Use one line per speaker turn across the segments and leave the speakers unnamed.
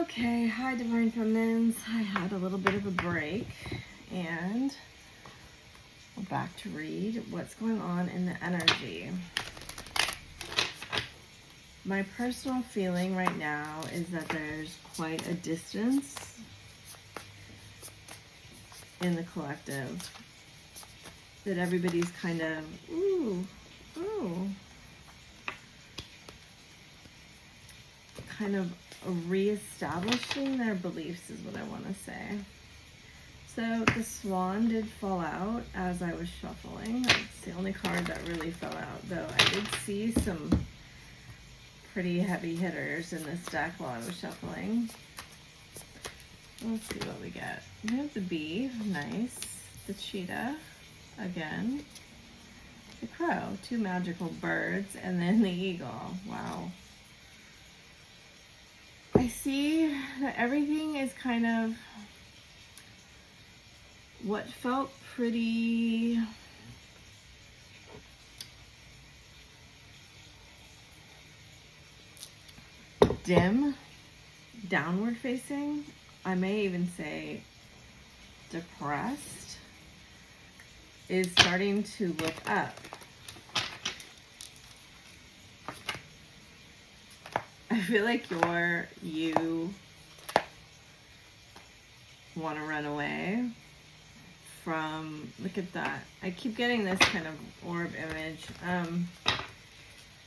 Okay, hi Divine Feminines. I had a little bit of a break and we're back to read what's going on in the energy. My personal feeling right now is that there's quite a distance in the collective. That everybody's kind of, kind of reestablishing their beliefs is what I want to say. So the swan did fall out as I was shuffling. That's the only card that really fell out, though I did see some pretty heavy hitters in this deck while I was shuffling. Let's see what we get. We have the bee, nice. The cheetah, again. The crow, two magical birds, and then the eagle. Wow. I see that everything is kind of what felt pretty dim, downward facing. I may even say depressed, is starting to look up. I feel like you want to run away from, look at that. I keep getting this kind of orb image.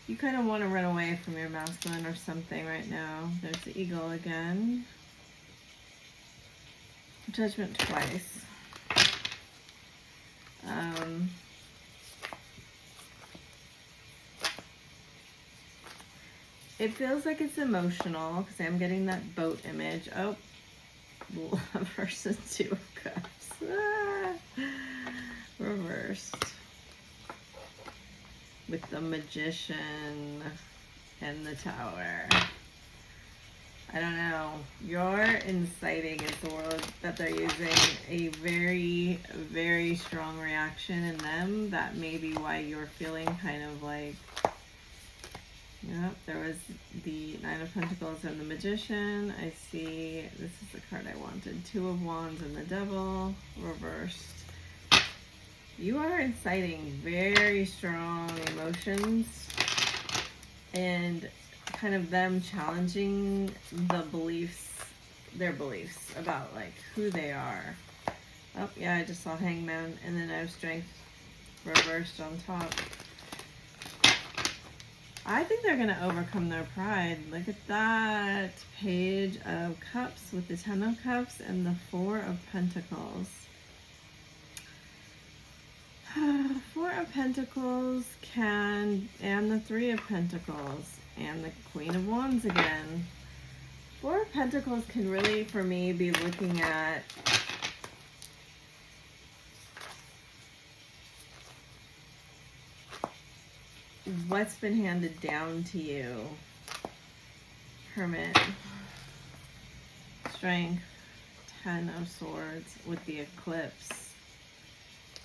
You kind of want to run away from your masculine or something right now. There's the eagle again. Judgment twice. It feels like it's emotional because I'm getting that boat image. Oh, Lovers and Two of Cups. Reversed. With the Magician and the Tower. I don't know. You're inciting is the word that they're using. A very, very strong reaction in them. That may be why you're feeling kind of like, yep, there was the Nine of Pentacles and the Magician. I see, this is the card I wanted. Two of Wands and the Devil, reversed. You are inciting very strong emotions and kind of them challenging the beliefs, their beliefs about like who they are. Oh, yeah, I just saw Hangman, and then I have Strength reversed on top. I think they're going to overcome their pride. Look at that. Page of Cups with the Ten of Cups and the Four of Pentacles. Four of Pentacles and the Three of Pentacles and the Queen of Wands again. Four of Pentacles can really, for me, be looking at what's been handed down to you. Hermit, Strength, Ten of Swords with the Eclipse,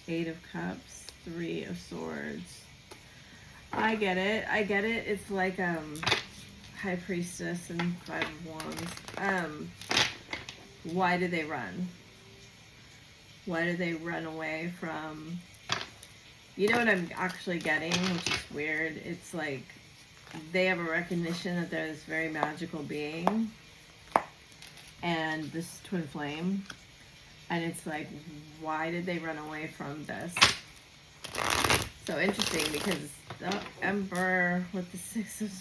Eight of Cups, Three of Swords. I get it. It's like High Priestess and Five of Wands. Why do they run? Why do they run away from... You know what I'm actually getting, which is weird? It's like they have a recognition that they're this very magical being and this twin flame. And it's like, why did they run away from this? So interesting because the Emperor with the Six of...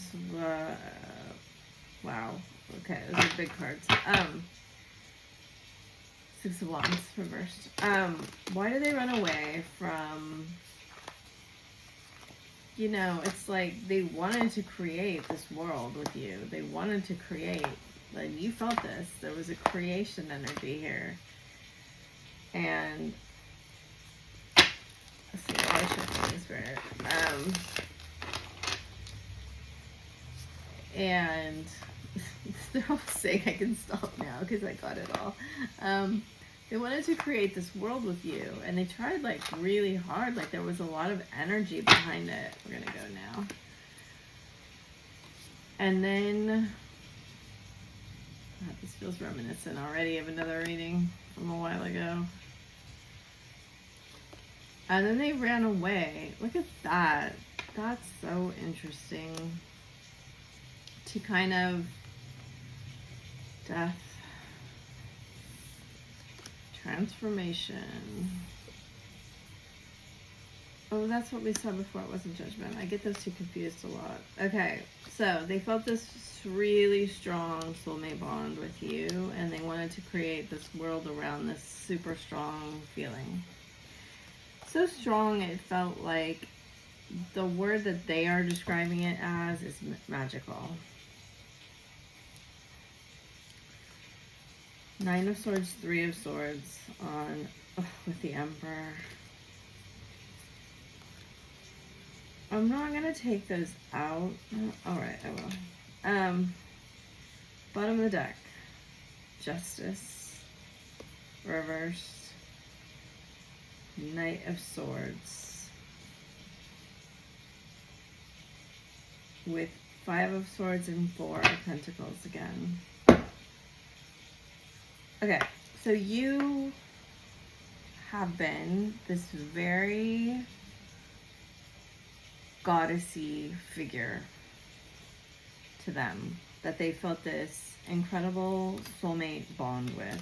wow. Okay, those are big cards. Six of Wands reversed. Why do they run away from... You know, it's like they wanted to create this world with you. They wanted to create. Like, you felt this. There was a creation energy here. And let's see, I should this spirit. And they're all saying I can stop now because I got it all. They wanted to create this world with you, and they tried like really hard. Like there was a lot of energy behind it. We're gonna go now. And then This feels reminiscent already of another reading from a while ago. And then they ran away. Look at that. That's so interesting. To kind of death, transformation. Oh, that's what we saw before. It wasn't judgment. I get those two confused a lot. Okay, so they felt this really strong soulmate bond with you, and they wanted to create this world around this super strong feeling. So strong, it felt like the word that they are describing it as is magical. Nine of Swords, Three of Swords on with the Emperor. I'm not going to take those out. Alright, I will. Bottom of the deck. Justice. Reversed. Knight of Swords. With Five of Swords and Four of Pentacles again. Okay, so you have been this very goddessy figure to them, that they felt this incredible soulmate bond with.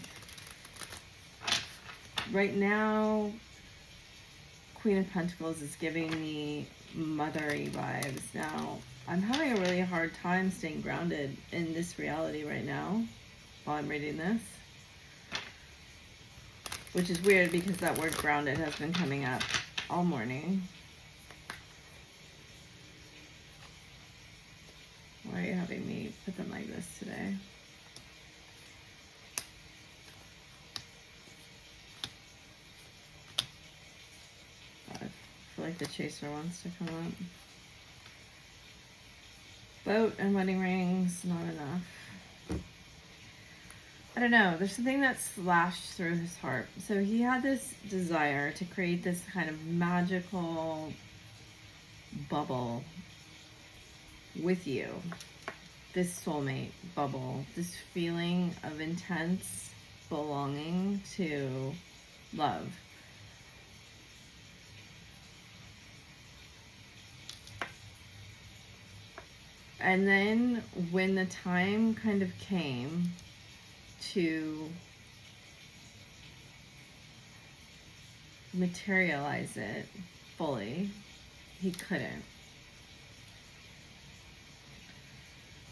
Right now, Queen of Pentacles is giving me mothery vibes. Now, I'm having a really hard time staying grounded in this reality right now while I'm reading this. Which is weird because that word grounded has been coming up all morning. Why are you having me put them like this today? I feel like the chaser wants to come up. Boat and wedding rings, not enough. I don't know, there's something that slashed through his heart. So he had this desire to create this kind of magical bubble with you. This soulmate bubble, this feeling of intense belonging to love. And then when the time kind of came to materialize it fully, he couldn't.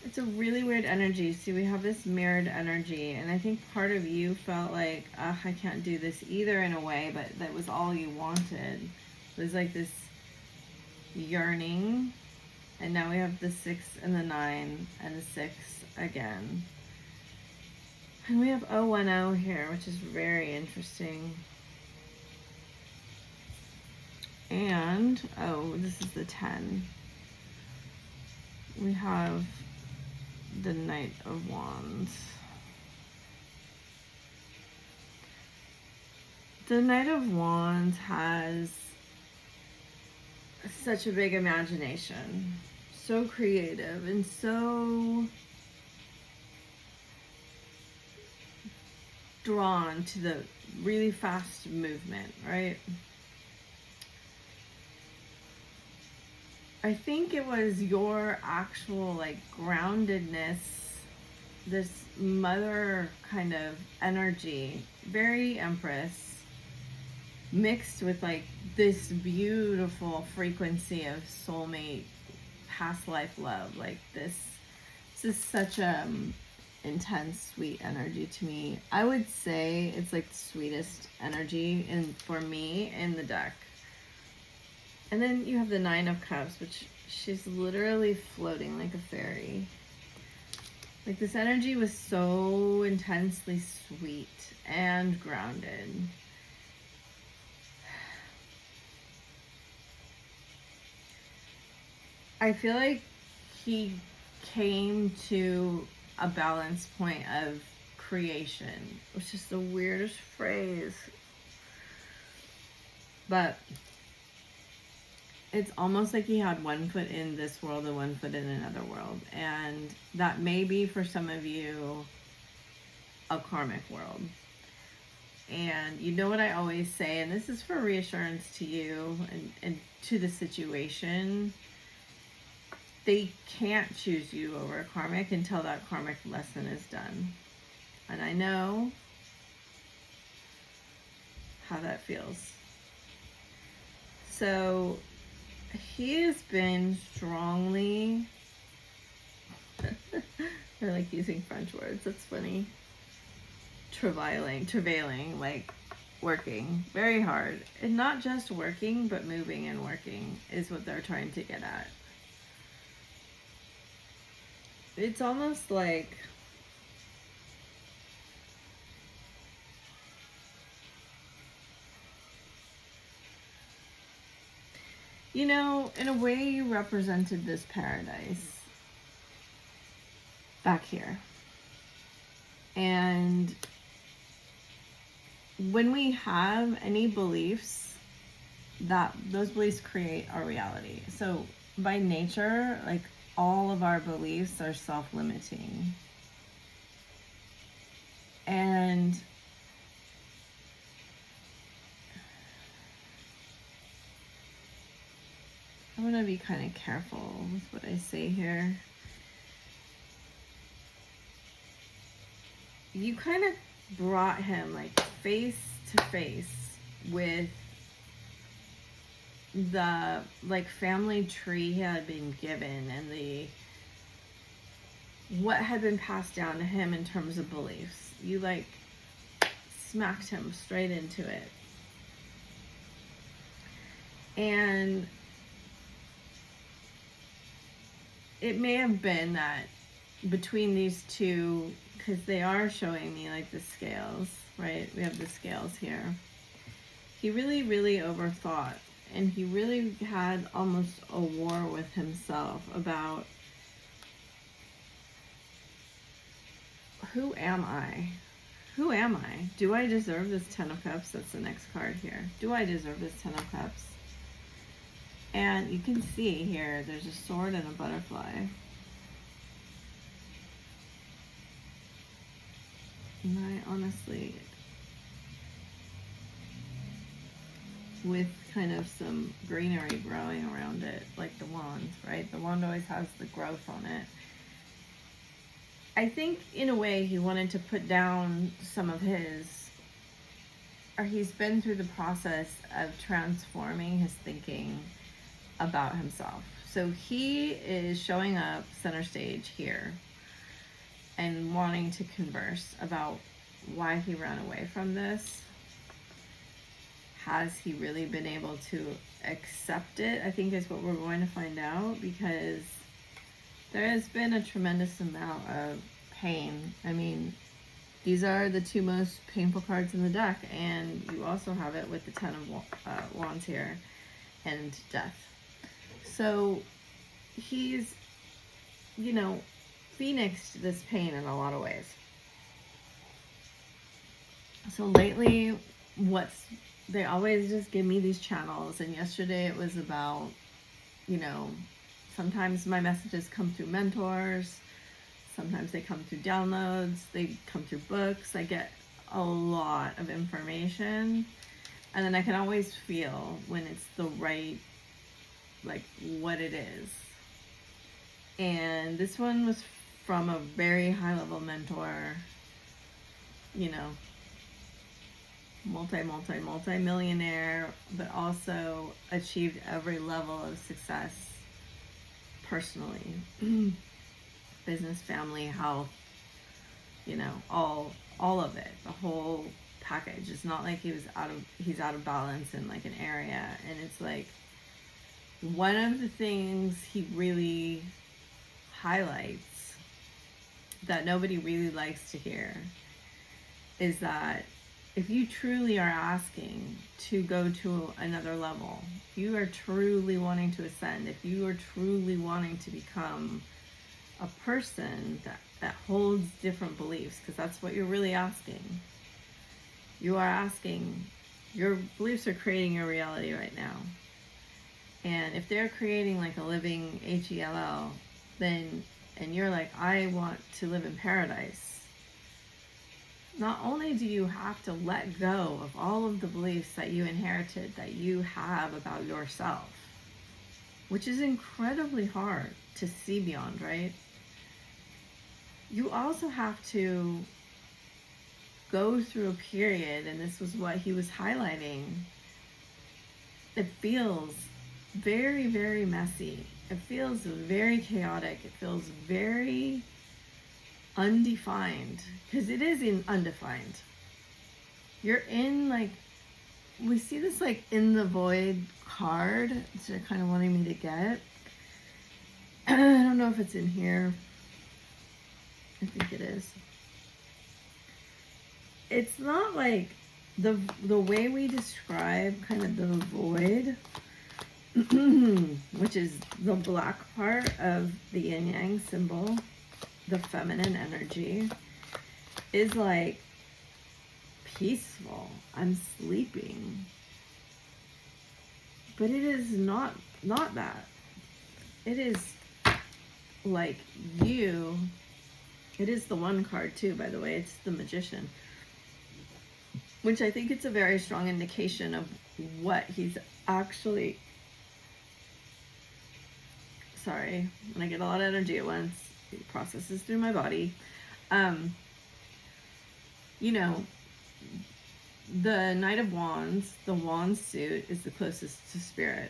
It's a really weird energy. See, we have this mirrored energy, and I think part of you felt like, I can't do this either in a way, but that was all you wanted. It was like this yearning, and now we have the 6 and the 9 and the 6 again. And we have 010 here, which is very interesting. And, this is the 10. We have the Knight of Wands. The Knight of Wands has such a big imagination. So creative and so drawn to the really fast movement, right? I think it was your actual like groundedness, this mother kind of energy, very Empress, mixed with like this beautiful frequency of soulmate, past life love. Like this is such a intense, sweet energy to me. I would say it's like the sweetest energy for me in the deck. And then you have the 9 of Cups, which she's literally floating like a fairy. Like this energy was so intensely sweet and grounded. I feel like he came to a balance point of creation, which is the weirdest phrase. But it's almost like he had one foot in this world and one foot in another world. And that may be for some of you a karmic world. And you know what I always say, and this is for reassurance to you and to the situation, they can't choose you over a karmic until that karmic lesson is done. And I know how that feels. So he has been strongly, I like using French words, that's funny, travailing, like working very hard. And not just working, but moving and working is what they're trying to get at. It's almost like you know, in a way you represented this paradise back here. And when we have any beliefs, that those beliefs create our reality. So by nature, like all of our beliefs are self-limiting. And I want to be kind of careful with what I say here. You kind of brought him like face to face with the like family tree he had been given and the what had been passed down to him in terms of beliefs. You like smacked him straight into it. And it may have been that between these two, because they are showing me like the scales, right? We have the scales here. He really, really overthought, and he really had almost a war with himself about who am I? Who am I? Do I deserve this 10 of Cups? That's the next card here. Do I deserve this 10 of Cups? And you can see here, there's a sword and a butterfly. And I honestly, with kind of some greenery growing around it, like the wand, right? The wand always has the growth on it. I think in a way he wanted to put down some of his, or he's been through the process of transforming his thinking about himself. So he is showing up center stage here and wanting to converse about why he ran away from this. Has he really been able to accept it? I think is what we're going to find out, because there has been a tremendous amount of pain. I mean, these are the two most painful cards in the deck, and you also have it with the 10 of Wands here and death. So he's, you know, phoenixed this pain in a lot of ways. So lately, they always just give me these channels, and yesterday it was about, you know, sometimes my messages come through mentors, sometimes they come through downloads, they come through books. I get a lot of information, and then I can always feel when it's the right, like what it is. And this one was from a very high level mentor, you know, multi-millionaire, but also achieved every level of success personally, business, family, health, you know, all of it, the whole package. It's not like he's out of balance in like an area. And it's like one of the things he really highlights that nobody really likes to hear is that if you truly are asking to go to another level, if you are truly wanting to ascend, if you are truly wanting to become a person that holds different beliefs, because that's what you're really asking. You are asking, your beliefs are creating your reality right now. And if they're creating like a living HELL, then, and you're like, I want to live in paradise, not only do you have to let go of all of the beliefs that you inherited, that you have about yourself, which is incredibly hard to see beyond, right? You also have to go through a period, and this was what he was highlighting. It feels very, very messy. It feels very chaotic. It feels very undefined, because it is undefined. You're in, like, we see this like in the void card that they're kind of wanting me to get. I don't know if it's in here. I think it is. It's not like the way we describe kind of the void, which is the black part of the yin yang symbol, the feminine energy, is like peaceful. I'm sleeping. But it is not that. It is like you. It is the one card too, by the way. It's the Magician, which I think it's a very strong indication of what he's actually, sorry, when I get a lot of energy at once, it processes through my body. You know, the Knight of Wands, the wand suit, is the closest to spirit.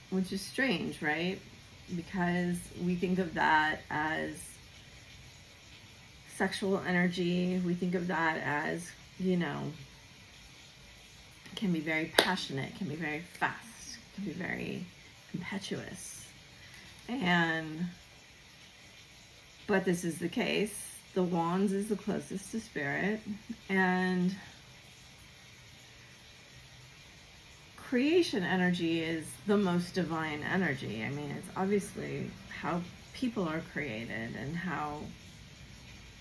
Which is strange, right? Because we think of that as sexual energy. We think of that as, you know, can be very passionate, can be very fast, can be very impetuous. But this is the case. The Wands is the closest to spirit, and creation energy is the most divine energy. I mean, it's obviously how people are created, and how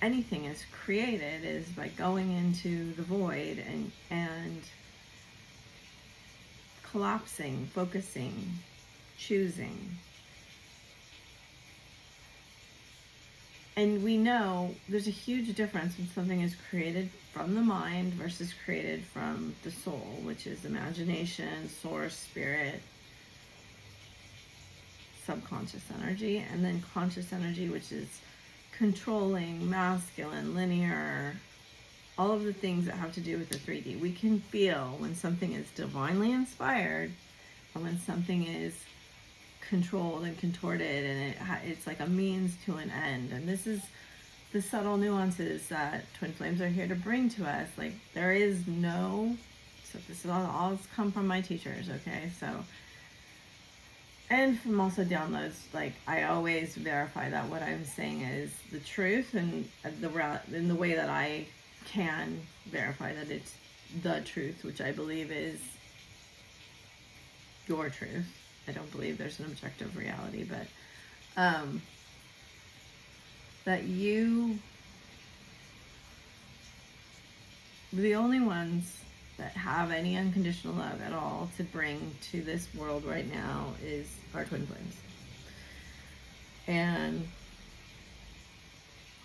anything is created is by going into the void and collapsing, focusing, choosing. And we know there's a huge difference when something is created from the mind versus created from the soul, which is imagination, source, spirit, subconscious energy, and then conscious energy, which is controlling, masculine, linear, all of the things that have to do with the 3D. We can feel when something is divinely inspired and when something is controlled and contorted, and it's like a means to an end. And this is the subtle nuances that Twin Flames are here to bring to us. Like, there is no, so this is all come from my teachers, okay? So, and from also downloads, like, I always verify that what I'm saying is the truth, and in the way that I can verify that it's the truth, which I believe is your truth. I don't believe there's an objective reality, but that you, the only ones that have any unconditional love at all to bring to this world right now is our Twin Flames. And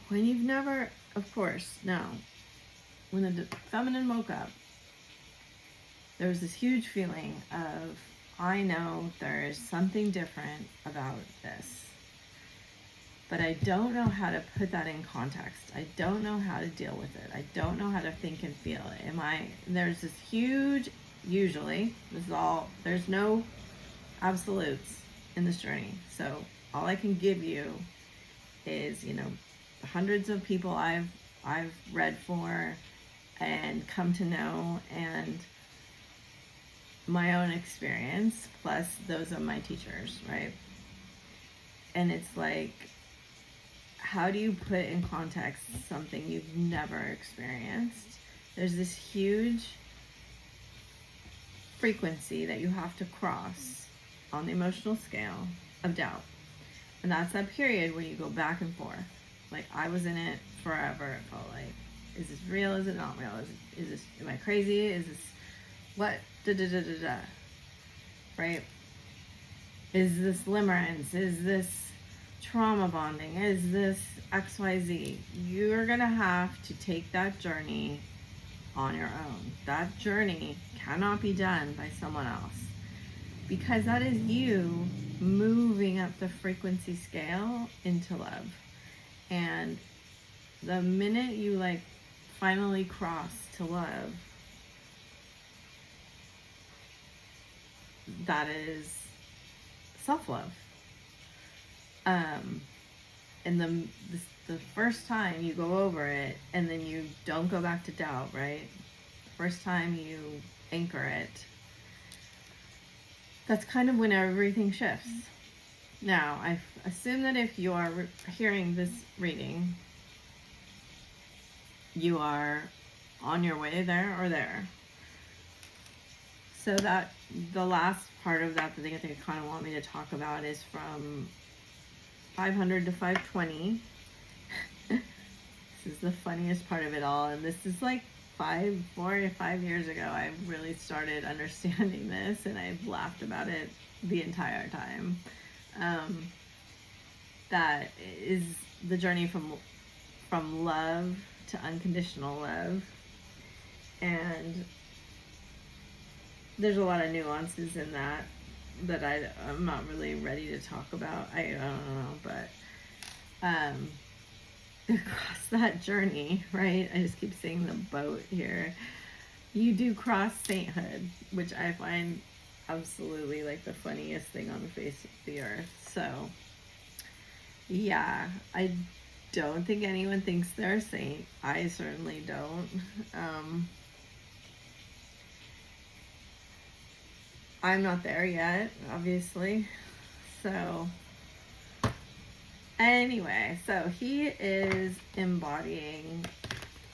when you've never, of course, now, when the feminine woke up, there was this huge feeling of, I know there is something different about this, but I don't know how to put that in context. I don't know how to deal with it. I don't know how to think and feel it. There's this huge, usually, there's no absolutes in this journey. So all I can give you is, you know, the hundreds of people I've read for and come to know, and my own experience, plus those of my teachers, right? And it's like, how do you put in context something you've never experienced? There's this huge frequency that you have to cross on the emotional scale of doubt. And that's that period where you go back and forth. Like, I was in it forever. It felt like, is this real? Is it not real? Is this, am I crazy? Is this, what? Right? Is this limerence? Is this trauma bonding? Is this XYZ? You're going to have to take that journey on your own. That journey cannot be done by someone else, because that is you moving up the frequency scale into love. And the minute you like finally cross to love, that is self-love. And the first time you go over it, and then you don't go back to doubt, right? First time you anchor it, that's kind of when everything shifts. Now, I assume that if you are hearing this reading, you are on your way there or there. So that the last part of that they kind of want me to talk about is from 500 to 520. This is the funniest part of it all, and this is like 4 or 5 years ago I really started understanding this, and I've laughed about it the entire time. That is the journey from love to unconditional love, and there's a lot of nuances in that I'm not really ready to talk about. I don't know, but across that journey, right? I just keep saying the boat here. You do cross sainthood, which I find absolutely like the funniest thing on the face of the earth. So yeah, I don't think anyone thinks they're a saint. I certainly don't. I'm not there yet, obviously. So anyway, so he is embodying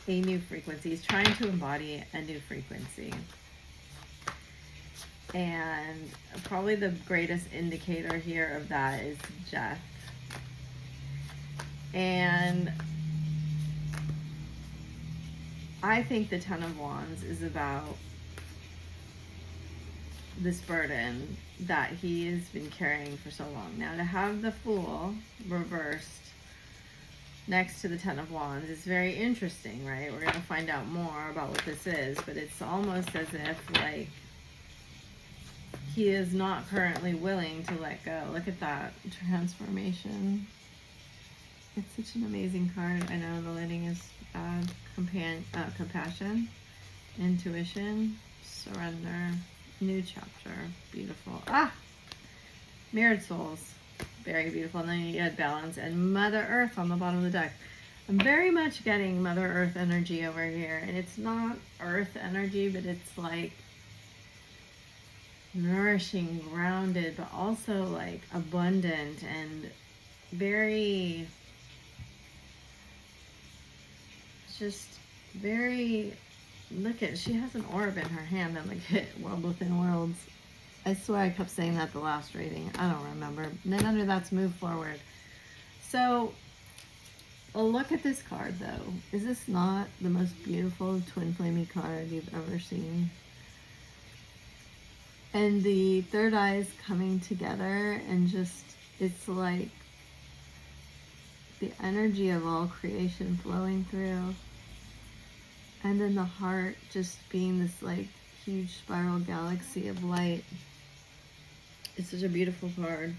a new frequency. He's trying to embody a new frequency. And probably the greatest indicator here of that is Jeff. And I think the Ten of Wands is about this burden that he has been carrying for so long. Now, to have the Fool reversed next to the Ten of Wands is very interesting, right? We're going to find out more about what this is, but it's almost as if, like, he is not currently willing to let go. Look at that transformation. It's such an amazing card. I know the lighting is bad. Compassion, intuition, surrender, new chapter. Beautiful. Mirrored souls. Very beautiful. And then you add balance and Mother Earth on the bottom of the deck. I'm very much getting Mother Earth energy over here. And it's not earth energy, but it's like nourishing, grounded, but also like abundant and very, just very, look at, she has an orb in her hand and like hit World Within Worlds. I swear I kept saying that the last reading. I don't remember. And then under that's move forward. So a look at this card though. Is this not the most beautiful twin flamey card you've ever seen? And the third eye is coming together and just, it's like the energy of all creation flowing through. And then the heart just being this like huge spiral galaxy of light. It's such a beautiful card.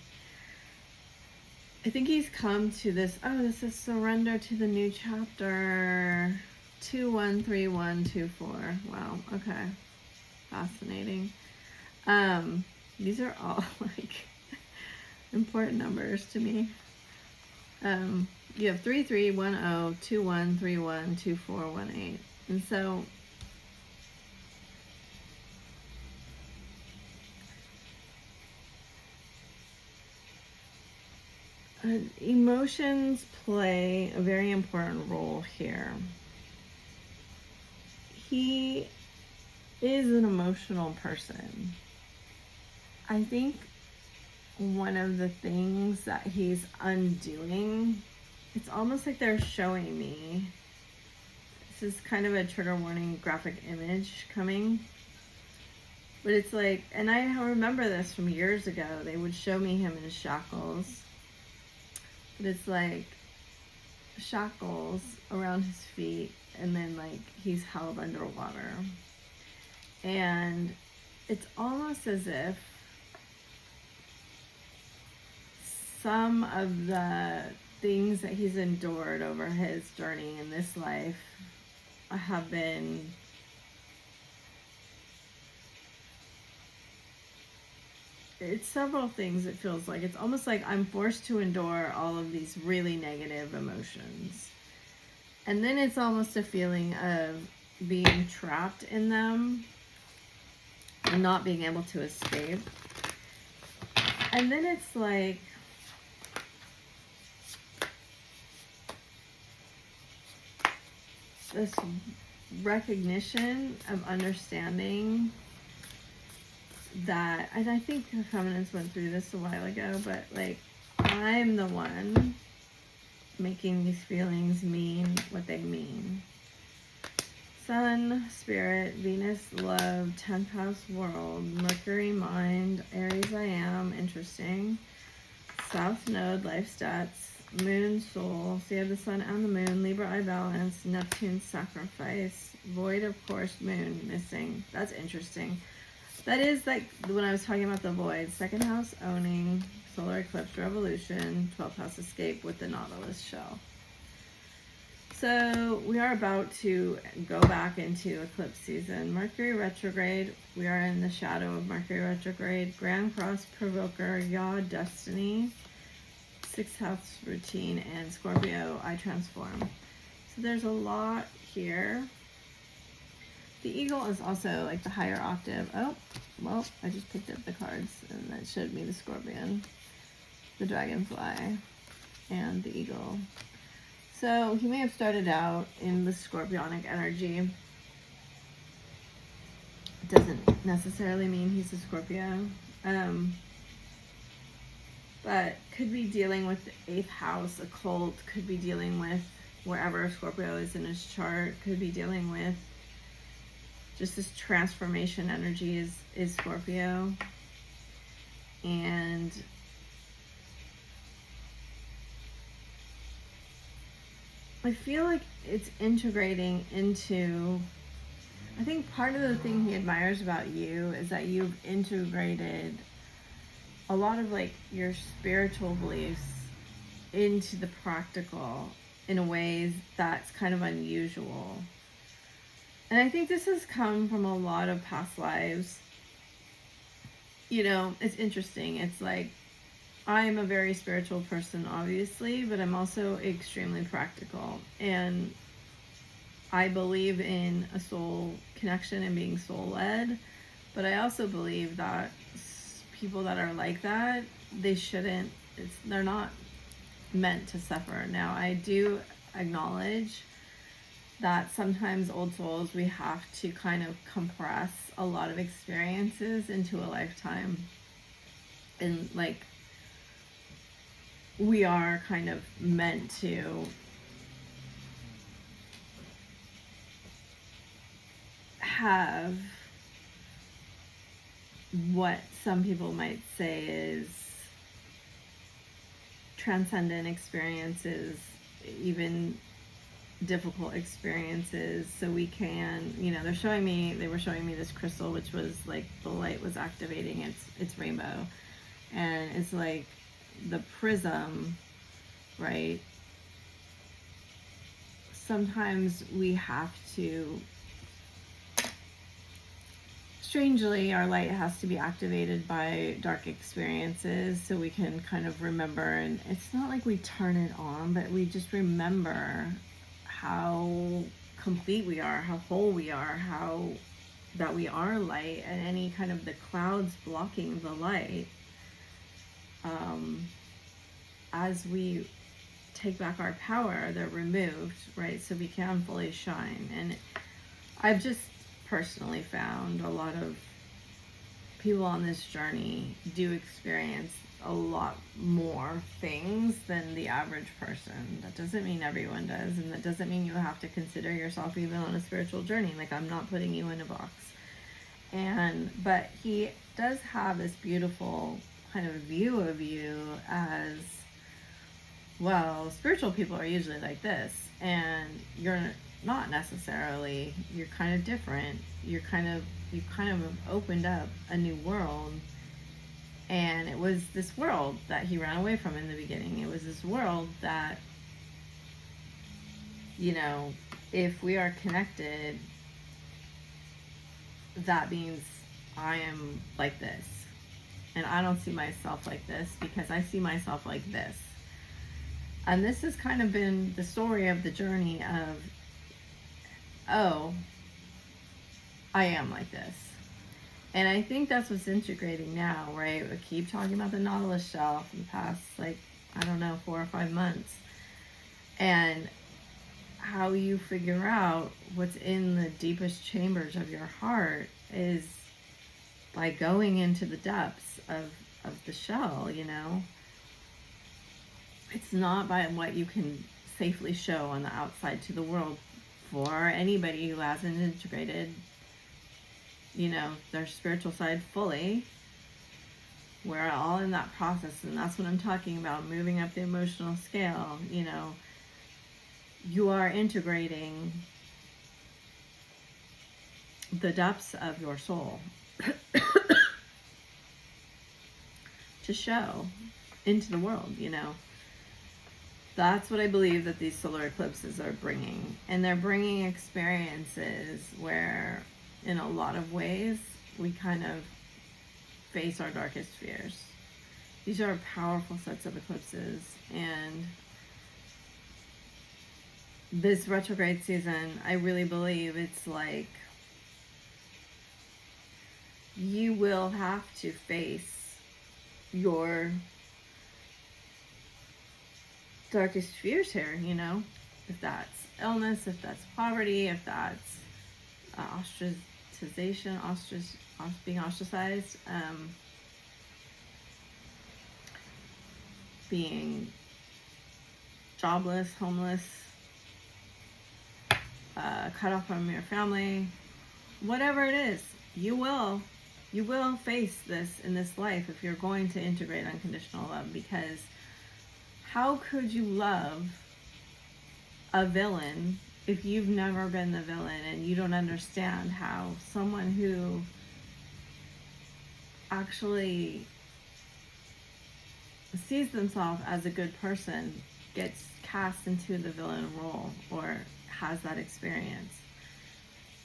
I think he's come to this, this is surrender to the new chapter. 213124. Wow, okay. Fascinating. These are all like important numbers to me. You have 3310 2131 2418. And so emotions play a very important role here. He is an emotional person. I think one of the things that he's undoing, it's almost like they're showing me, this is kind of a trigger warning graphic image coming, but it's like, and I remember this from years ago, they would show me him in shackles but it's like shackles around his feet, and then like he's held underwater. And it's almost as if some of the things that he's endured over his journey in this life have been it's several things. It feels like it's almost like I'm forced to endure all of these really negative emotions, and then it's almost a feeling of being trapped in them and not being able to escape. And then it's like this recognition of understanding that, and I think the feminines went through this a while ago, but like I'm the one making these feelings mean what they mean. Sun, spirit, Venus, love, 10th house, world, Mercury, mind, Aries, I am, interesting, South node, life stats, moon, soul, so you have the sun and the moon, Libra, I balance, Neptune, sacrifice, void, of course, moon, missing. That's interesting. That is like when I was talking about the void, 2nd house, owning, solar eclipse, revolution, 12th house, escape with the Nautilus shell. So we are about to go back into eclipse season. Mercury retrograde. We are in the shadow of Mercury retrograde. Grand Cross, provoker, Yah, destiny, 6th house, routine, and Scorpio, I transform. So there's a lot here. The eagle is also like the higher octave. Oh, well, I just picked up the cards and that showed me the scorpion, the dragonfly, and the eagle. So he may have started out in the scorpionic energy. It doesn't necessarily mean he's a Scorpio. But could be dealing with the 8th house, occult, could be dealing with wherever Scorpio is in his chart, could be dealing with just this transformation energy is Scorpio. And I feel like it's integrating into, I think part of the thing he admires about you is that you've integrated a lot of like your spiritual beliefs into the practical in a ways that's kind of unusual. And I think this has come from a lot of past lives. You know, it's interesting. It's like, I'm a very spiritual person, obviously, but I'm also extremely practical. And I believe in a soul connection and being soul-led. But I also believe that people that are like that, they're not meant to suffer. Now, I do acknowledge that sometimes old souls, we have to kind of compress a lot of experiences into a lifetime. And like, we are kind of meant to have what some people might say is transcendent experiences, even difficult experiences, so we can, you know, they were showing me this crystal, which was like the light was activating its rainbow, and it's like the prism, right? Sometimes we have to, strangely, our light has to be activated by dark experiences so we can kind of remember, and it's not like we turn it on, but we just remember how complete we are, how whole we are, how that we are light, and any kind of the clouds blocking the light, as we take back our power, they're removed, right? So we can fully shine. And I've just personally found a lot of people on this journey do experience a lot more things than the average person. That doesn't mean everyone does, and that doesn't mean you have to consider yourself even on a spiritual journey. Like, I'm not putting you in a box. But he does have this beautiful kind of view of you as well, spiritual people are usually like this, and you're not necessarily. You're kind of different. You kind of opened up a new world, and it was this world that he ran away from in the beginning. It was this world that, you know, if we are connected, that means I am like this. And I don't see myself like this because I see myself like this. And this has kind of been the story of the journey of, oh, I am like this. And I think that's what's integrating now, right? We keep talking about the Nautilus shell for the past, like, I don't know, 4 or 5 months. And how you figure out what's in the deepest chambers of your heart is by going into the depths of the shell, you know? It's not by what you can safely show on the outside to the world for anybody who hasn't integrated, you know, their spiritual side fully. We're all in that process, and that's what I'm talking about, moving up the emotional scale, you know. You are integrating the depths of your soul to show into the world, you know. That's what I believe that these solar eclipses are bringing. And they're bringing experiences where, in a lot of ways, we kind of face our darkest fears. These are powerful sets of eclipses, and this retrograde season, I really believe it's like you will have to face your darkest fears here, you know, if that's illness, if that's poverty, if that's ostracization, being ostracized, being jobless, homeless, cut off from your family, whatever it is, you will face this in this life if you're going to integrate unconditional love. Because how could you love a villain if you've never been the villain and you don't understand how someone who actually sees themselves as a good person gets cast into the villain role or has that experience?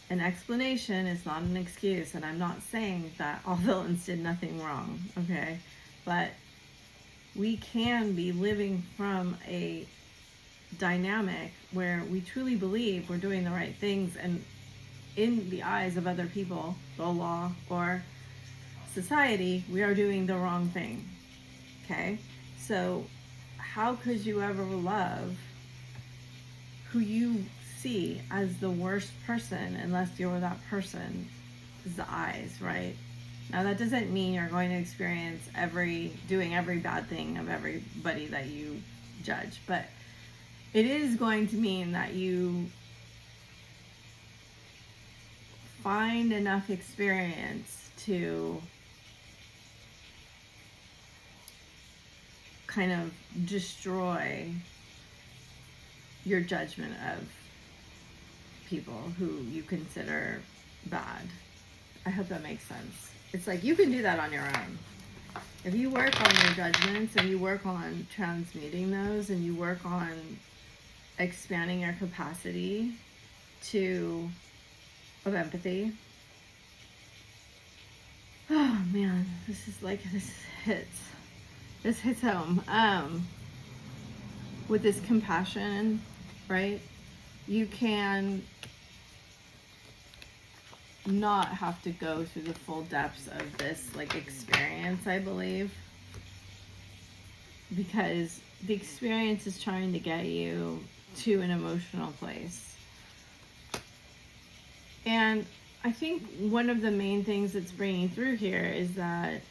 An explanation is not an excuse, and I'm not saying that all villains did nothing wrong, okay? But we can be living from a dynamic where we truly believe we're doing the right things, and in the eyes of other people, the law or society, we are doing the wrong thing, okay? So how could you ever love who you see as the worst person unless you're that person's eyes, right? Now that doesn't mean you're going to experience doing every bad thing of everybody that you judge, but it is going to mean that you find enough experience to kind of destroy your judgment of people who you consider bad. I hope that makes sense. It's like you can do that on your own. If you work on your judgments and you work on transmuting those and you work on expanding your capacity of empathy. Oh man, this hits home. With this compassion, right? You can not have to go through the full depths of this experience, I believe, because the experience is trying to get you to an emotional place. And I think one of the main things that's bringing through here is that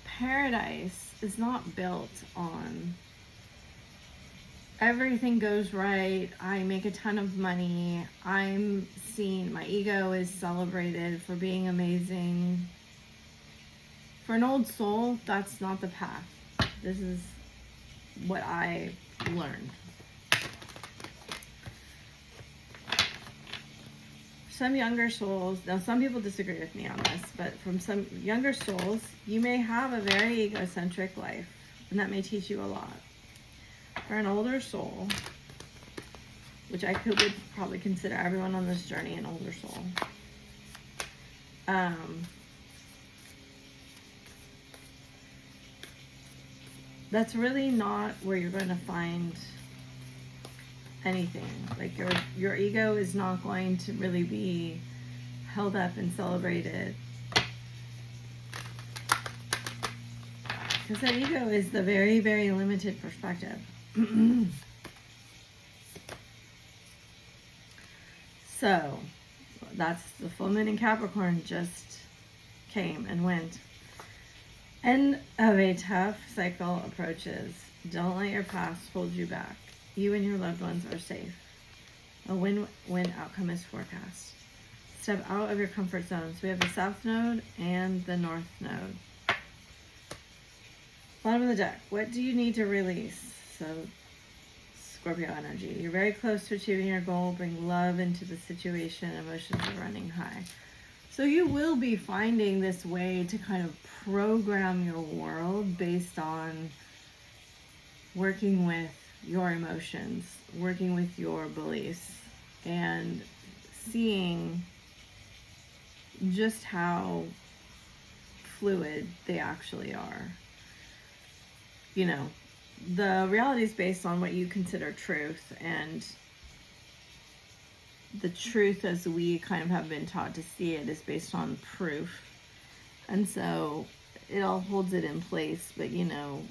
paradise is not built on everything goes right, I make a ton of money, I'm seen, my ego is celebrated for being amazing, For an old soul, that's not the path. This is what I learned. Some younger souls, now some people disagree with me on this, but from some younger souls, you may have a very egocentric life, and that may teach you a lot. For an older soul, which I would probably consider everyone on this journey an older soul, that's really not where you're going to find anything. Like your ego is not going to really be held up and celebrated, because that ego is the very, very limited perspective. So that's the full moon in Capricorn just came and went. End of a tough cycle approaches. Don't let your past hold you back. You and your loved ones are safe. A win-win outcome is forecast. Step out of your comfort zone. So we have the South Node and the North Node. Bottom of the deck. What do you need to release? So Scorpio energy. You're very close to achieving your goal. Bring love into the situation. Emotions are running high. So you will be finding this way to kind of program your world based on working with your emotions, working with your beliefs, and seeing just how fluid they actually are. You know, the reality is based on what you consider truth, and the truth as we kind of have been taught to see it is based on proof. And so it all holds it in place, but you know,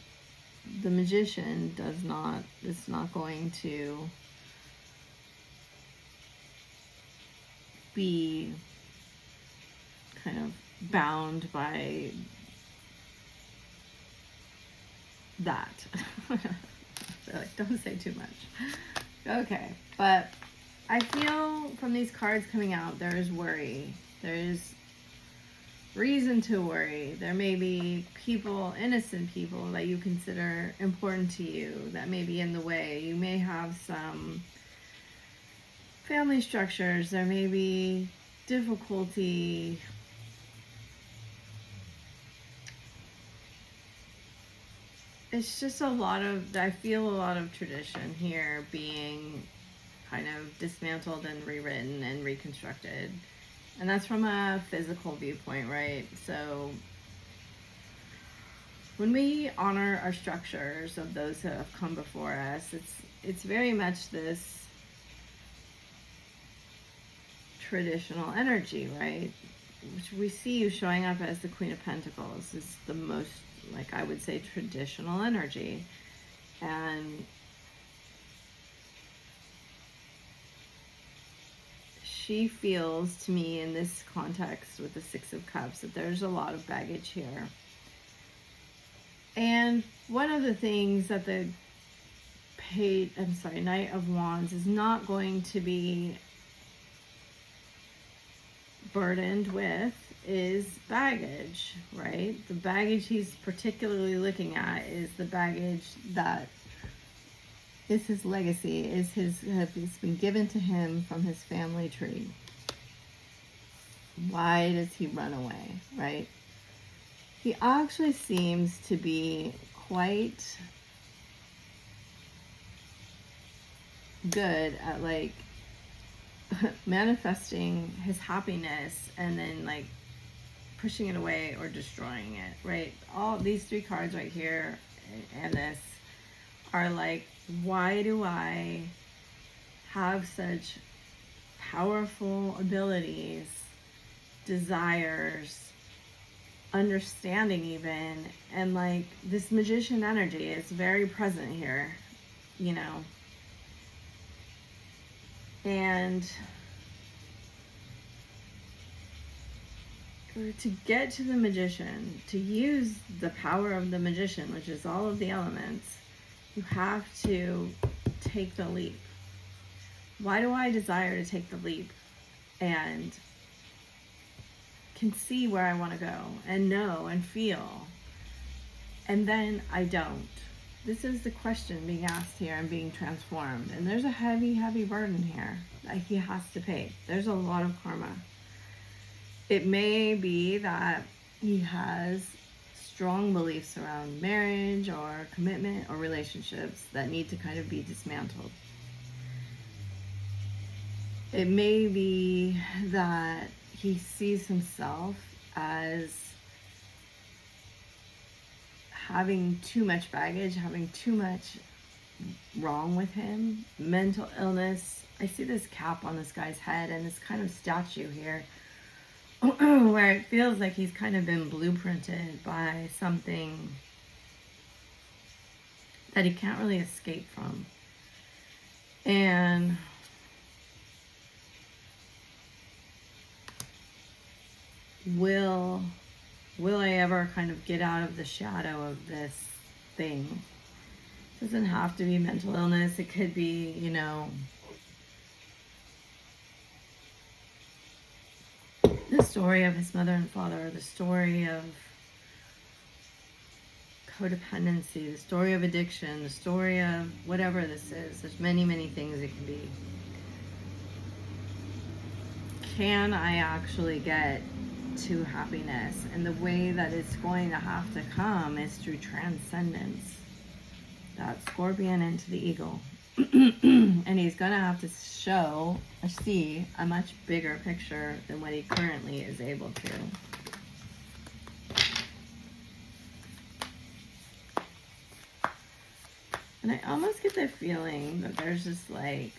the magician is not going to be kind of bound by that. Like, don't say too much. Okay, but I feel from these cards coming out, there is worry. There is reason to worry. There may be people, innocent people that you consider important to you that may be in the way. You may have some family structures. There may be difficulty. It's just I feel a lot of tradition here being kind of dismantled and rewritten and reconstructed. And that's from a physical viewpoint, right? So when we honor our structures of those that have come before us, it's very much this traditional energy, right? Which we see you showing up as the Queen of Pentacles. Is the most, like, I would say, traditional energy. And she feels to me in this context with the Six of Cups that there's a lot of baggage here. And one of the things that the Knight of Wands is not going to be burdened with is baggage, right? The baggage he's particularly looking at is the baggage that is his legacy, it's been given to him from his family tree. Why does he run away, right? He actually seems to be quite good at like manifesting his happiness and then like pushing it away or destroying it, right? All these three cards right here and this are like, why do I have such powerful abilities, desires, understanding even, and like this magician energy is very present here, you know. And to get to the magician, to use the power of the magician, which is all of the elements, you have to take the leap. Why do I desire to take the leap and can see where I want to go and know and feel. And then I don't. This is the question being asked here and being transformed. And there's a heavy, heavy burden here that he has to pay. There's a lot of karma. It may be that he has strong beliefs around marriage or commitment or relationships that need to kind of be dismantled. It may be that he sees himself as having too much baggage, having too much wrong with him, mental illness. I see this cap on this guy's head and this kind of statue here where it feels like he's kind of been blueprinted by something that he can't really escape from. And will I ever kind of get out of the shadow of this thing? It doesn't have to be mental illness. It could be, you know, the story of his mother and father, the story of codependency, the story of addiction, the story of whatever this is. There's many, many things it can be. Can I actually get to happiness? And the way that it's going to have to come is through transcendence. That scorpion into the eagle. And he's going to have to show or see a much bigger picture than what he currently is able to. And I almost get the feeling that there's just like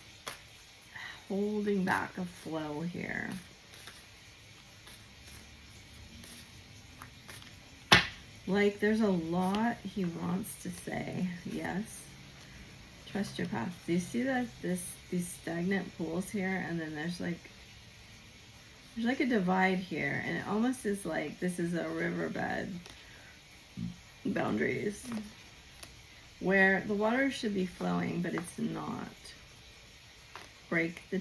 holding back a flow here. Like there's a lot he wants to say. Yes. Trust your path. Do you see that these stagnant pools here, and then there's like a divide here, and it almost is like this is a riverbed boundaries where the water should be flowing, but it's not. Break the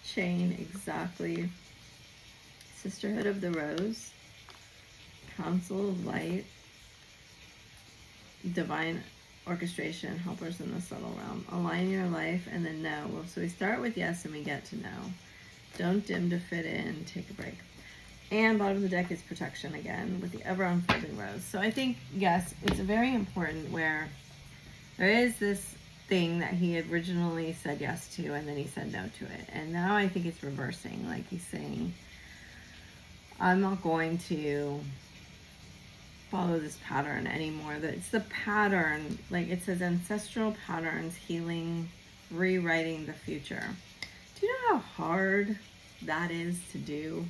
chain. Exactly. Sisterhood of the Rose, Council of Light, Divine Orchestration, Helpers in the Subtle Realm. Align your life, and then know. Well, so we start with yes and we get to know. Don't dim to fit in. Take a break. And bottom of the deck is protection again with the ever unfolding rose. So I think, yes, it's very important where there is this thing that he originally said yes to and then he said no to it. And now I think it's reversing. Like he's saying, I'm not going to follow this pattern anymore. It's the pattern, like it says ancestral patterns, healing, rewriting the future. Do you know how hard that is to do?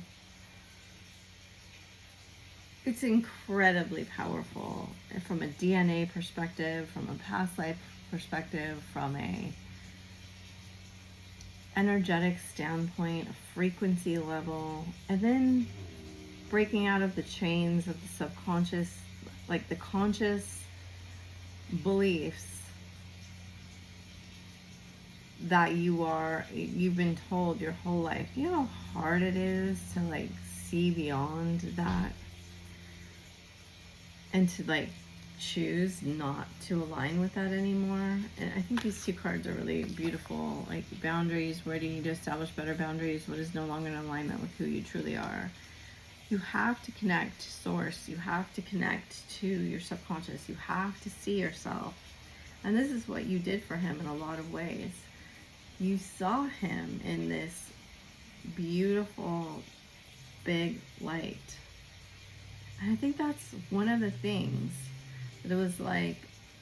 It's incredibly powerful from a DNA perspective, from a past life perspective, from a energetic standpoint, a frequency level, and then breaking out of the chains of the subconscious, like the conscious beliefs that you've been told your whole life. Do you know how hard it is to like see beyond that and to like choose not to align with that anymore? And I think these two cards are really beautiful. Like boundaries, where do you need to establish better boundaries? What is no longer in alignment with who you truly are? You have to connect to source. You have to connect to your subconscious. You have to see yourself. And this is what you did for him in a lot of ways. You saw him in this beautiful, big light. And I think that's one of the things that it was like,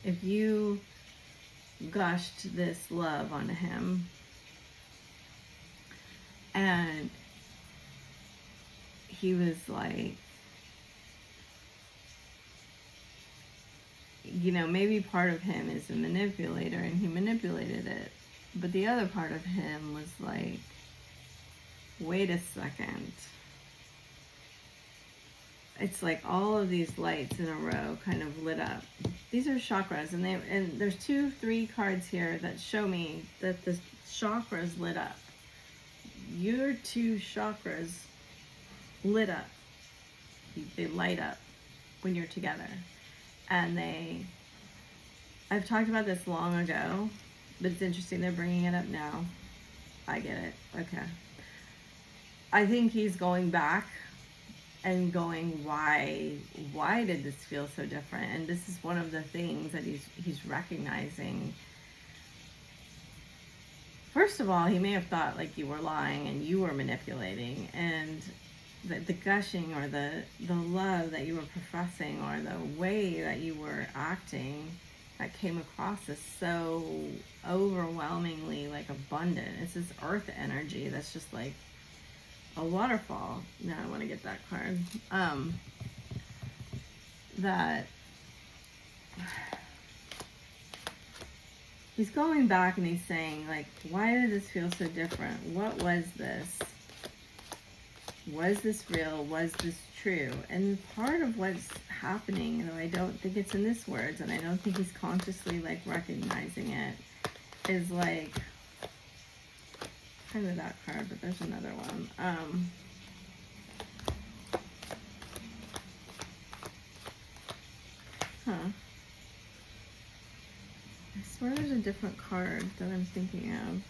if you gushed this love on him and he was like, you know, maybe part of him is a manipulator and he manipulated it. But the other part of him was like, wait a second. It's like all of these lights in a row kind of lit up. These are chakras, and there's 3 cards here that show me that the chakras lit up. Your 2 chakras lit up. They light up when you're together. And I've talked about this long ago, but it's interesting they're bringing it up now. I get it. Okay. I think he's going back and going, why did this feel so different? And this is one of the things that he's recognizing. First of all, he may have thought like you were lying and you were manipulating, and the gushing or the love that you were professing or the way that you were acting that came across as so overwhelmingly like abundant. It's this earth energy that's just like a waterfall. Now I want to get that card. That he's going back and he's saying, like, why did this feel so different? What was this? Was this real? Was this true? And part of what's happening, though I don't think it's in this words, and I don't think he's consciously, like, recognizing it, is, like, kind of that card, but there's another one. I swear there's a different card that I'm thinking of.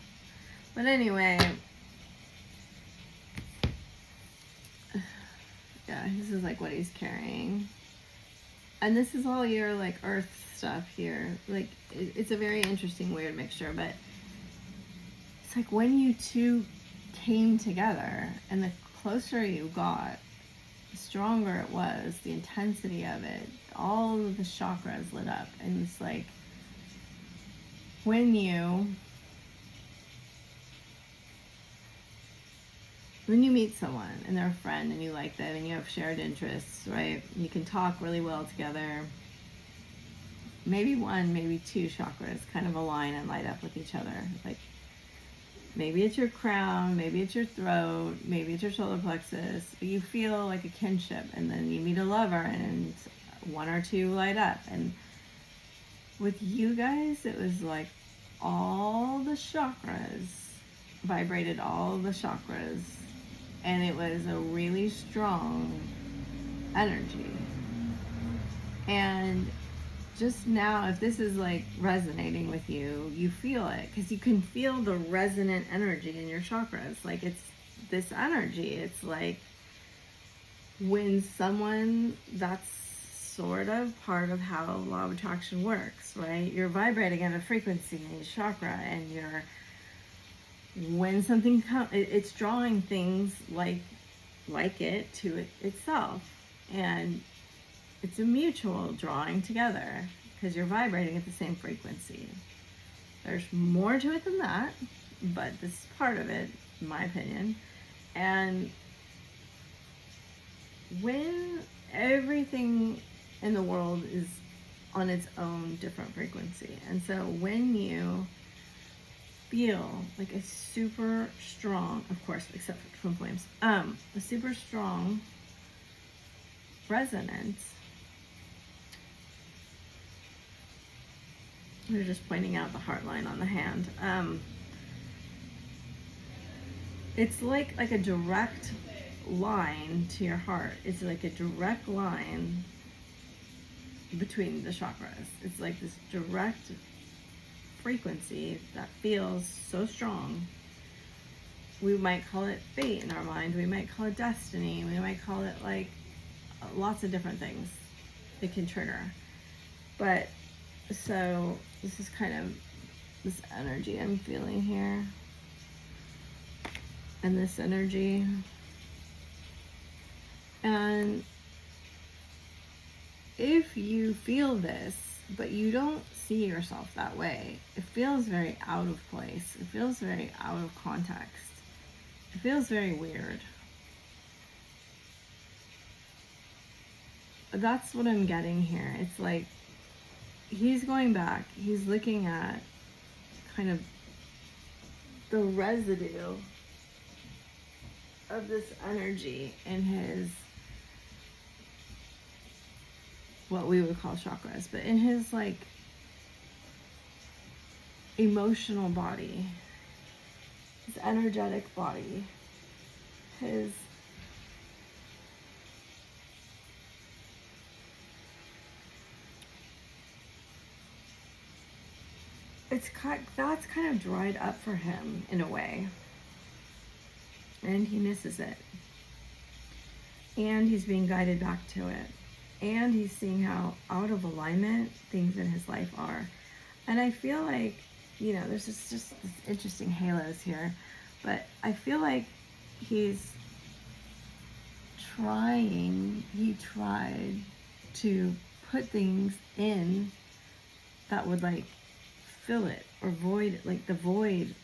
But anyway, yeah, this is like what he's carrying. And this is all your like earth stuff here. Like it's a very interesting, weird mixture, but it's like when you two came together and the closer you got, the stronger it was, the intensity of it, all of the chakras lit up. And it's like when you meet someone and they're a friend and you like them and you have shared interests, right? You can talk really well together. Maybe one, maybe two chakras kind of align and light up with each other. Like maybe it's your crown, maybe it's your throat, maybe it's your solar plexus, but you feel like a kinship. And then you meet a lover and one or two light up. And with you guys, it was like all the chakras vibrated, all the chakras, and it was a really strong energy. And just now, if this is like resonating with you, you feel it, because you can feel the resonant energy in your chakras. Like it's this energy. It's like when someone, that's sort of part of how law of attraction works, right? You're vibrating at a frequency in each chakra, and when something comes, it's drawing things like it to itself, and it's a mutual drawing together because you're vibrating at the same frequency. There's more to it than that, but this is part of it, in my opinion. And when everything in the world is on its own different frequency, and so when you feel like a super strong, of course, except for twin flames, a super strong resonance. We're just pointing out the heart line on the hand. It's like a direct line to your heart. It's like a direct line between the chakras. It's like this direct frequency that feels so strong. We might call it fate in our mind. We might call it destiny. We might call it like lots of different things it can trigger. But so this is kind of this energy I'm feeling here, and this energy, and if you feel this but you don't see yourself that way, it feels very out of place. It feels very out of context. It feels very weird. That's what I'm getting here. It's like he's going back. He's looking at kind of the residue of this energy in his, what we would call chakras, but in his like emotional body, his energetic body, his that's kind of dried up for him in a way. And he misses it. And he's being guided back to it. And he's seeing how out of alignment things in his life are. And I feel like, there's just this interesting halos here. But I feel like he tried to put things in that would like fill it or void, like the void.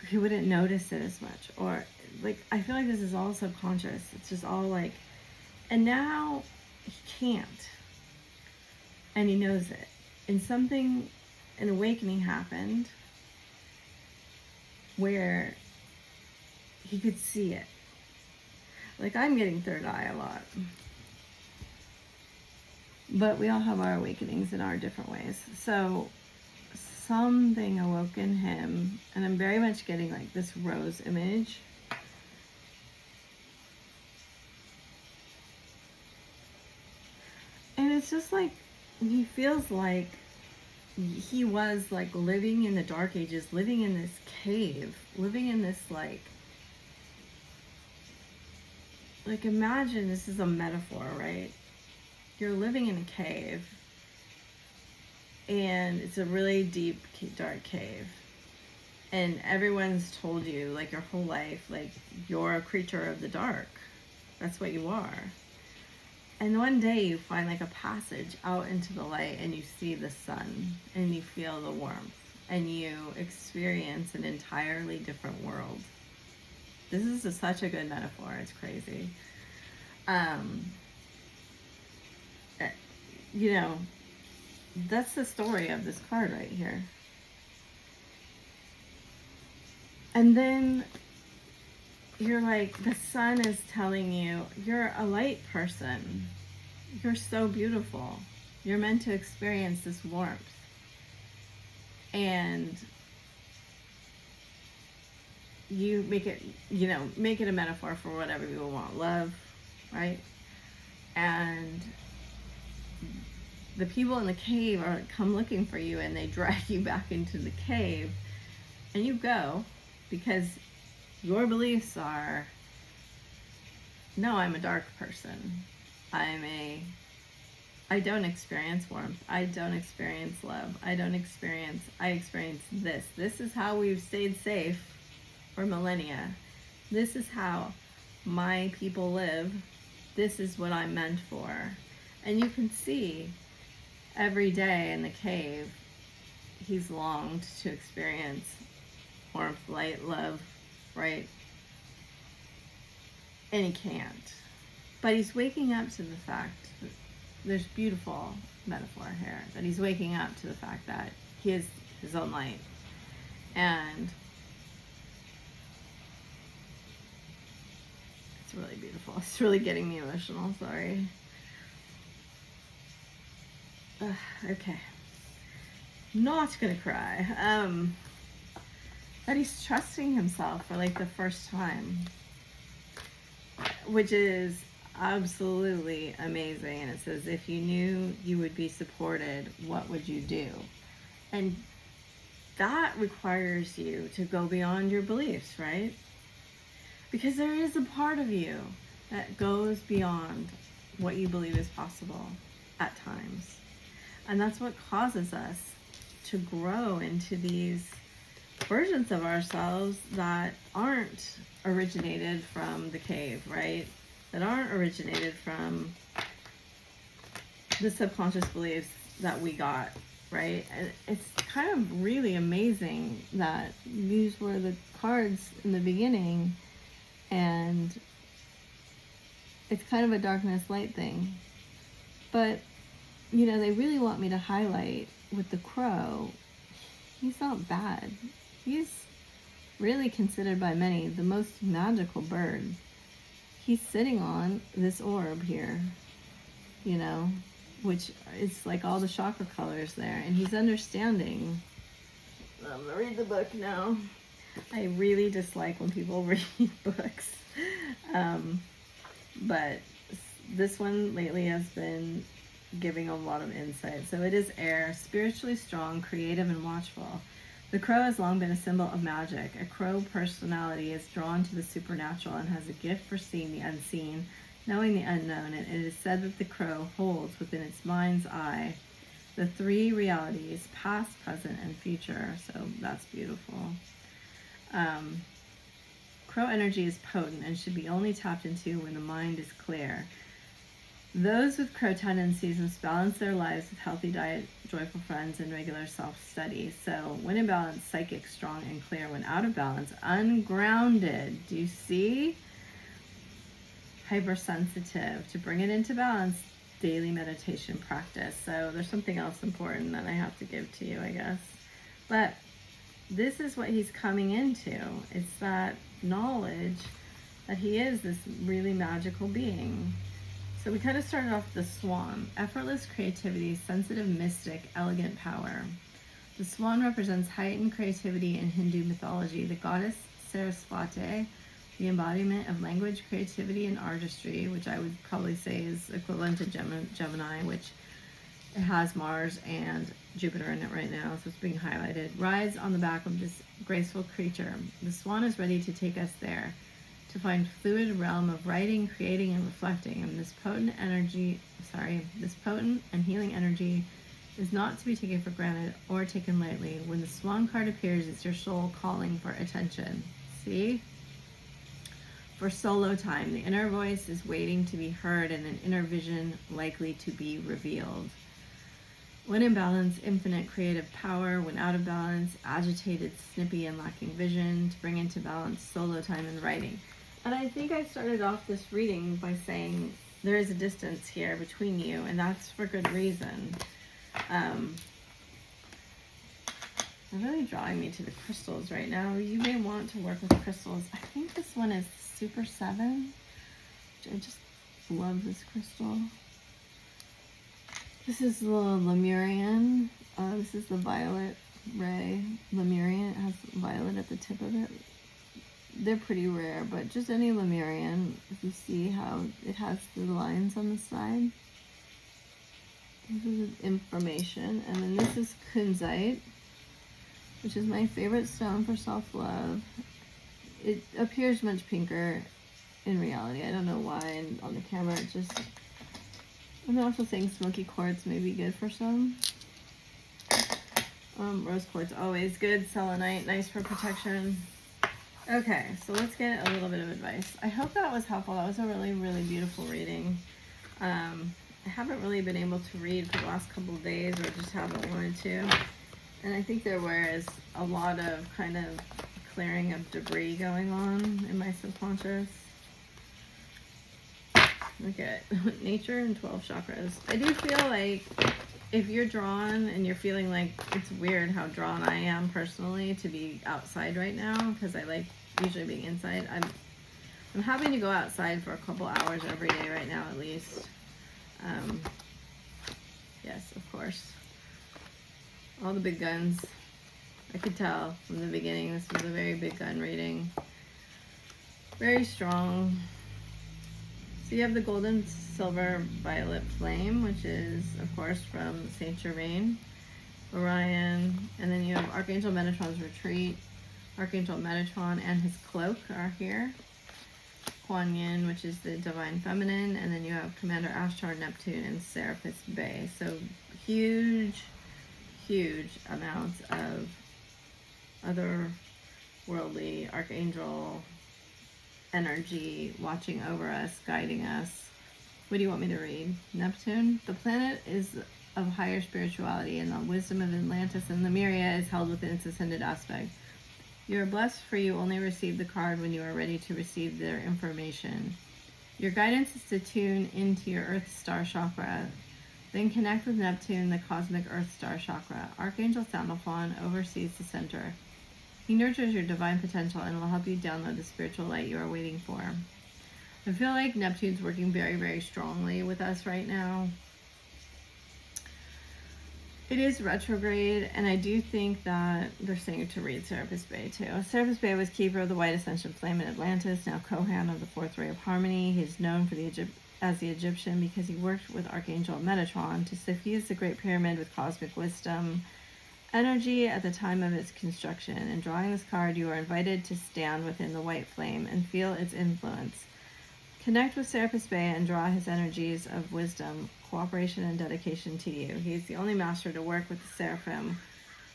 He wouldn't notice it as much, or like I feel like this is all subconscious. It's just all like, and now he can't, and he knows it. And an awakening happened where he could see it. Like I'm getting third eye a lot. But we all have our awakenings in our different ways. So something awoke in him, and I'm very much getting like this rose image. And it's just like, he feels like he was like living in the dark ages, living in this cave, living in this like imagine this is a metaphor, right? You're living in a cave, and it's a really deep, dark cave. And everyone's told you, like, your whole life, like, you're a creature of the dark. That's what you are. And one day you find, like, a passage out into the light, and you see the sun, and you feel the warmth, and you experience an entirely different world. This is such a good metaphor. It's crazy. That's the story of this card right here. And then you're like, the sun is telling you, you're a light person. You're so beautiful. You're meant to experience this warmth. And you make it a metaphor for whatever you want. Love, right? And the people in the cave come looking for you, and they drag you back into the cave, and you go because your beliefs are, no, I'm a dark person. I don't experience warmth. I don't experience love. I experience this. This is how we've stayed safe for millennia. This is how my people live. This is what I'm meant for. And you can see every day in the cave, he's longed to experience warmth, light, love, right? And he can't. But he's waking up to the fact, there's beautiful metaphor here, that he's waking up to the fact that he is his own light. And it's really beautiful. It's really getting me emotional, sorry. Okay. Not gonna cry. That he's trusting himself for like the first time, which is absolutely amazing. And it says, if you knew you would be supported, what would you do? And that requires you to go beyond your beliefs, right? Because there is a part of you that goes beyond what you believe is possible at times. And that's what causes us to grow into these versions of ourselves that aren't originated from the cave, right? That aren't originated from the subconscious beliefs that we got, right? And it's kind of really amazing that these were the cards in the beginning, and it's kind of a darkness light thing. But they really want me to highlight with the crow, he's not bad. He's really considered by many the most magical bird. He's sitting on this orb here, which is like all the chakra colors there. And he's understanding. I'm gonna read the book now. I really dislike when people read books. But this one lately has been giving a lot of insight. So it is air, spiritually strong, creative, and watchful. The crow has long been a symbol of magic. A crow personality is drawn to the supernatural and has a gift for seeing the unseen, knowing the unknown, and it is said that the crow holds within its mind's eye the three realities, past, present, and future. So that's beautiful. Crow energy is potent and should be only tapped into when the mind is clear. Those with crow tendencies must balance their lives with healthy diet, joyful friends, and regular self-study. So when in balance, psychic, strong, and clear. When out of balance, ungrounded. Do you see? Hypersensitive. To bring it into balance, daily meditation practice. So there's something else important that I have to give to you, I guess. But this is what he's coming into. It's that knowledge that he is this really magical being. So we kind of started off the swan. Effortless creativity, sensitive mystic, elegant power. The swan represents heightened creativity in Hindu mythology. The goddess Saraswati, the embodiment of language, creativity, and artistry, which I would probably say is equivalent to Gemini, which it has Mars and Jupiter in it right now, so it's being highlighted, rides on the back of this graceful creature. The swan is ready to take us there, to find fluid realm of writing, creating, and reflecting. And this potent and healing energy is not to be taken for granted or taken lightly. When the swan card appears, it's your soul calling for attention. See? For solo time, the inner voice is waiting to be heard and an inner vision likely to be revealed. When in balance, infinite creative power. When out of balance, agitated, snippy, and lacking vision. To bring into balance, solo time and writing. And I think I started off this reading by saying there is a distance here between you, and that's for good reason. They're really drawing me to the crystals right now. You may want to work with crystals. I think this one is Super 7. I just love this crystal. This is the Lemurian. This is the Violet Ray Lemurian. It has violet at the tip of it. They're pretty rare, but just any Lemurian, if you see how it has the lines on the side. This is information. And then this is kunzite, which is my favorite stone for self-love. It appears much pinker in reality. I don't know why, and on the camera it just... I'm also saying smoky quartz may be good for some. Rose quartz, always good. Selenite, nice for protection. Okay, so let's get a little bit of advice. I hope that was helpful. That was a really, really beautiful reading. I haven't really been able to read for the last couple of days, or just haven't wanted to. And I think there was a lot of kind of clearing of debris going on in my subconscious. Look at nature and 12 chakras. I do feel like if you're drawn and you're feeling like it's weird how drawn I am personally to be outside right now, because I like usually being inside. I'm having to go outside for a couple hours every day right now, at least. Yes, of course. All the big guns. I could tell from the beginning this was a very big gun reading. Very strong. So you have the golden, silver, violet flame, which is, of course, from Saint Germain, Orion, and then you have Archangel Metatron's retreat. Archangel Metatron and his cloak are here. Kuan Yin, which is the divine feminine, and then you have Commander Ashtar, Neptune, and Serapis Bey. So huge, huge amounts of otherworldly archangel energy watching over us, guiding us. What do you want me to read? Neptune? The planet is of higher spirituality, and the wisdom of Atlantis and Lemuria is held within its ascended aspect. You are blessed, for you only receive the card when you are ready to receive their information. Your guidance is to tune into your Earth Star Chakra. Then connect with Neptune, the cosmic Earth Star Chakra. Archangel Sandalphon oversees the center. He nurtures your divine potential and will help you download the spiritual light you are waiting for. I feel like Neptune's working very, very strongly with us right now. It is retrograde, and I do think that they're saying to read Serapis Bey too. Serapis Bey was keeper of the White Ascension Flame in Atlantis, now Kohan of the Fourth Ray of Harmony. He is known for the as the Egyptian because he worked with Archangel Metatron to suffuse the Great Pyramid with cosmic wisdom energy at the time of its construction. In drawing this card, you are invited to stand within the white flame and feel its influence. Connect with Serapis Bey and draw his energies of wisdom, cooperation, and dedication to you. He is the only master to work with the Seraphim,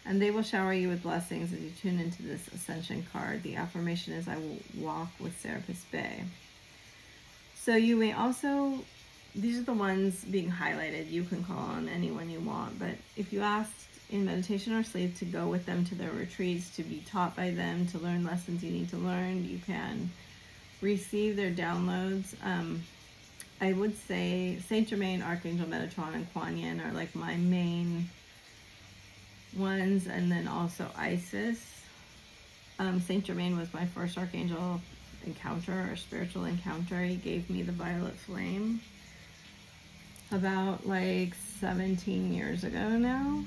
and they will shower you with blessings as you tune into this Ascension card. The affirmation is, I will walk with Serapis Bey. So you may also, these are the ones being highlighted. You can call on anyone you want, but if you asked in meditation or sleep to go with them to their retreats, to be taught by them, to learn lessons you need to learn, you can receive their downloads. I would say Saint Germain, Archangel Metatron, and Kuan Yin are like my main ones, and then also Isis. Saint Germain was my first archangel encounter or spiritual encounter. He gave me the violet flame about like 17 years ago now.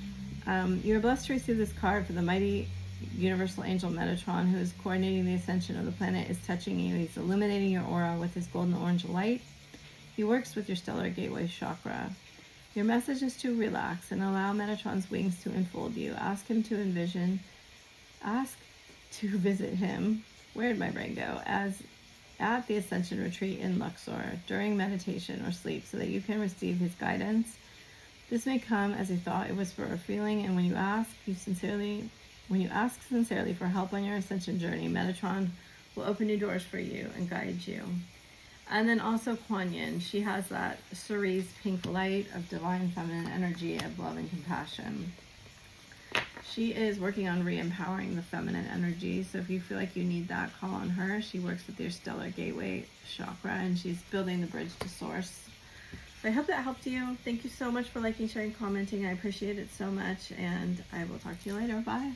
You're blessed to receive this card for the mighty universal angel Metatron, who is coordinating the ascension of the planet, is touching you. He's illuminating your aura with his golden orange light. He works with your stellar gateway chakra. Your message is to relax and allow Metatron's wings to enfold you. Ask to visit him. Where did my brain go? As at the Ascension retreat in Luxor during meditation or sleep, so that you can receive his guidance. This may come as a thought, it whisper, or feeling, and when you ask sincerely for help on your ascension journey, Metatron will open new doors for you and guide you. And then also Kuan Yin, she has that cerise pink light of divine feminine energy of love and compassion. She is working on re-empowering the feminine energy, so if you feel like you need that, call on her. She works with your stellar gateway chakra, and she's building the bridge to source. So I hope that helped you. Thank you so much for liking, sharing, commenting. I appreciate it so much, and I will talk to you later. Bye.